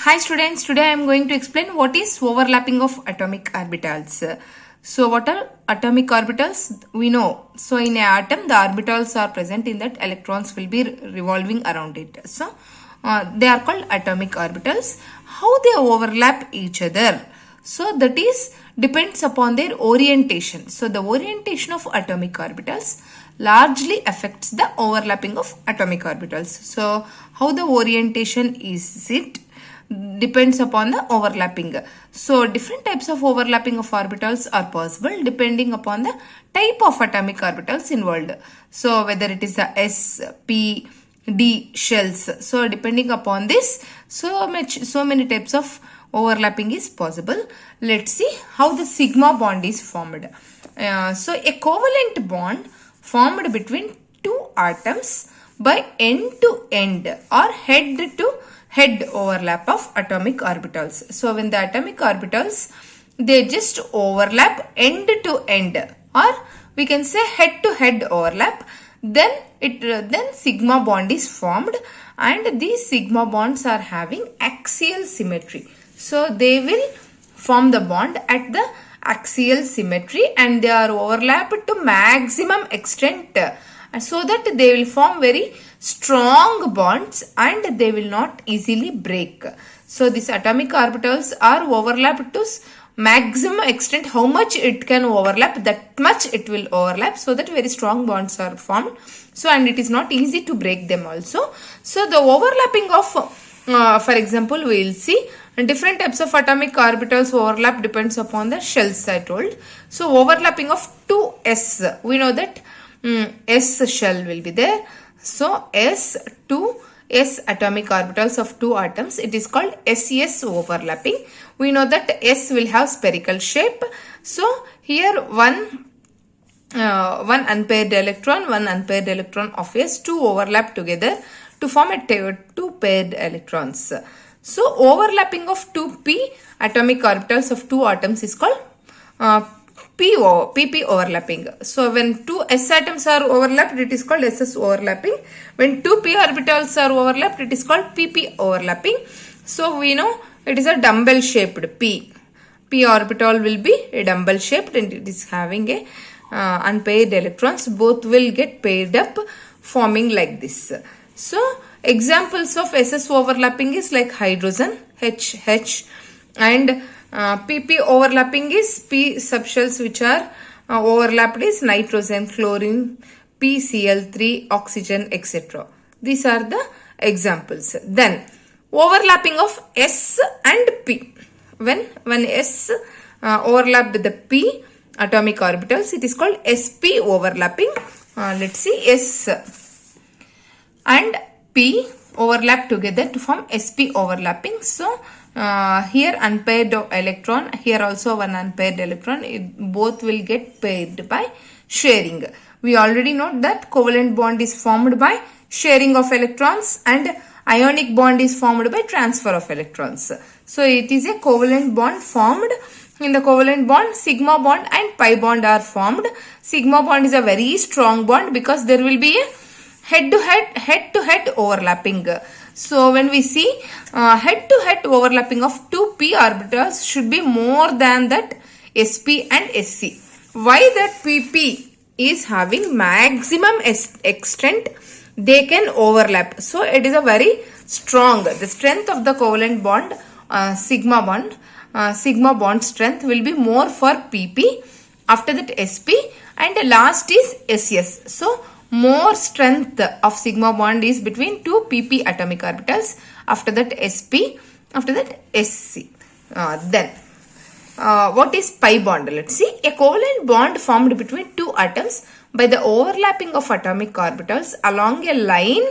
Hi students, today I am going to explain what is overlapping of atomic orbitals. So what are atomic orbitals? We know. So in an atom the orbitals are present in that electrons will be revolving around it. So they are called atomic orbitals. How they overlap each other? So that is depends upon their orientation. So the orientation of atomic orbitals largely affects the overlapping of atomic orbitals. So how the orientation is it? Depends upon the overlapping. So different types of overlapping of orbitals are possible depending upon the type of atomic orbitals involved. So whether it is the s, p, d shells. So depending upon this, so many types of overlapping is possible. Let's see how the sigma bond is formed. So a covalent bond formed between two atoms by end to end or head to head overlap of atomic orbitals. So when the atomic orbitals, they just overlap end to end, or we can say head to head overlap, then sigma bond is formed, and these sigma bonds are having axial symmetry. So they will form the bond at the axial symmetry and they are overlapped to maximum extent, so that they will form very strong bonds and they will not easily break. So these atomic orbitals are overlapped to maximum extent. How much it can overlap, that much it will overlap, so that very strong bonds are formed. So and it is not easy to break them also. So the overlapping of for example, we will see different types of atomic orbitals overlap depends upon the shells I told. So overlapping of 2s, we know that s shell will be there. So S atomic orbitals of two atoms, it is called SS overlapping. We know that S will have spherical shape. So here one unpaired electron of S2 overlap together to form a two paired electrons. So overlapping of 2p atomic orbitals of two atoms is called PP overlapping. So when two s atoms are overlapped, it is called SS overlapping. When two p orbitals are overlapped, it is called PP overlapping. So we know it is a dumbbell shaped p orbital will be a dumbbell shaped and it is having a unpaired electrons. Both will get paired up, forming like this. So examples of SS overlapping is like hydrogen H, and PP overlapping is P subshells which are overlapped is nitrogen, chlorine, PCl3, oxygen, etc. These are the examples. Then overlapping of S and P. When S overlap with the P atomic orbitals, it is called SP overlapping. Let's see, S and P overlap together to form SP overlapping. So here unpaired electron, here also one unpaired electron, both will get paired by sharing. We already know that covalent bond is formed by sharing of electrons and ionic bond is formed by transfer of electrons. So it is a covalent bond formed. In the covalent bond, sigma bond and pi bond are formed. Sigma bond is a very strong bond because there will be a head to head overlapping. So when we see head to head overlapping of two p orbitals should be more than that sp and sc. Why that pp is having maximum extent they can overlap. So it is a very strong, the strength of the covalent bond, sigma bond strength will be more for pp, after that sp, and the last is ss. So more strength of sigma bond is between two pp atomic orbitals, after that sp, after that sc. Then what is pi bond? Let's see. A covalent bond formed between two atoms by the overlapping of atomic orbitals along a line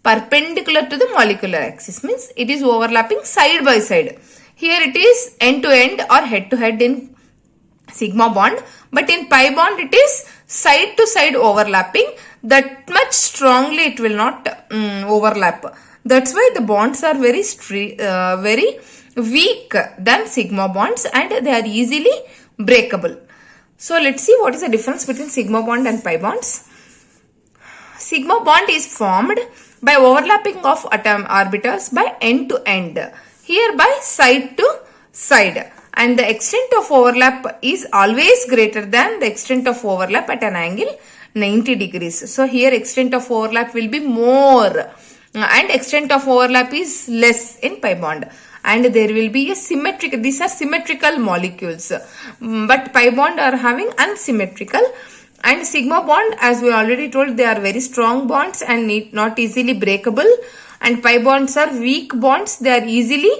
perpendicular to the molecular axis, means it is overlapping side by side. Here it is end to end or head to head in sigma bond, but in pi bond it is side to side overlapping. That much strongly it will not overlap. That's why the bonds are very weak than sigma bonds and they are easily breakable. So let's see what is the difference between sigma bond and pi bonds. Sigma bond is formed by overlapping of atom orbitals by end to end. here by side to side, and the extent of overlap is always greater than the extent of overlap at an angle 90 degrees. So here extent of overlap will be more and extent of overlap is less in pi bond, and there will be a symmetrical, these are symmetrical molecules, but pi bond are having unsymmetrical. And sigma bond, as we already told, they are very strong bonds and not easily breakable, and pi bonds are weak bonds, they are easily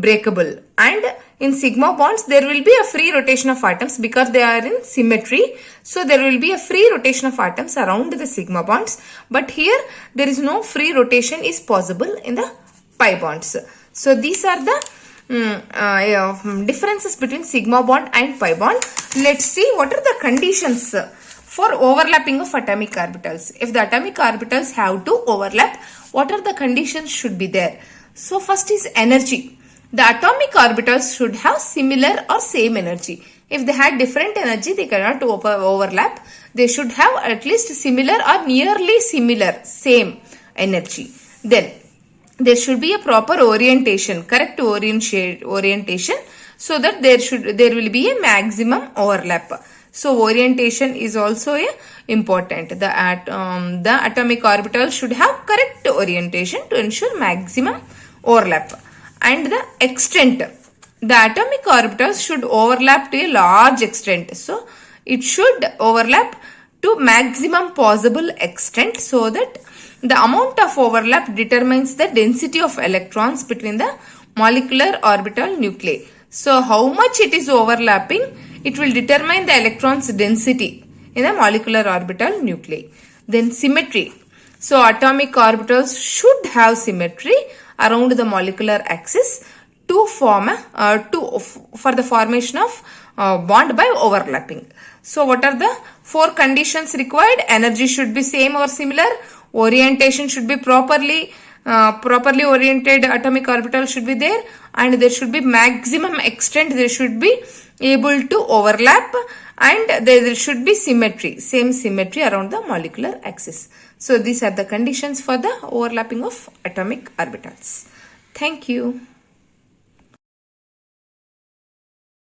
breakable. And in sigma bonds there will be a free rotation of atoms because they are in symmetry, so there will be a free rotation of atoms around the sigma bonds, but here there is no free rotation is possible in the pi bonds. So these are the differences between sigma bond and pi bond. Let's see what are the conditions for overlapping of atomic orbitals. If the atomic orbitals have to overlap, what are the conditions should be there? So first is energy. The atomic orbitals should have similar or same energy. If they had different energy, they cannot overlap. They should have at least similar or nearly similar, same energy. Then there should be a proper orientation, correct orientation, so that there will be a maximum overlap. So orientation is also important. The atomic orbital should have correct orientation to ensure maximum overlap. And the extent, the atomic orbitals should overlap to a large extent. So it should overlap to maximum possible extent, so that the amount of overlap determines the density of electrons between the molecular orbital nuclei. So how much it is overlapping, it will determine the electrons density in the molecular orbital nuclei. Then symmetry. So atomic orbitals should have symmetry around the molecular axis to form for the formation of bond by overlapping. So what are the 4 conditions required? Energy should be same or similar. Orientation should be properly oriented atomic orbital should be there, and there should be maximum extent, they should be able to overlap, and there should be symmetry, same symmetry around the molecular axis. So these are the conditions for the overlapping of atomic orbitals. Thank you.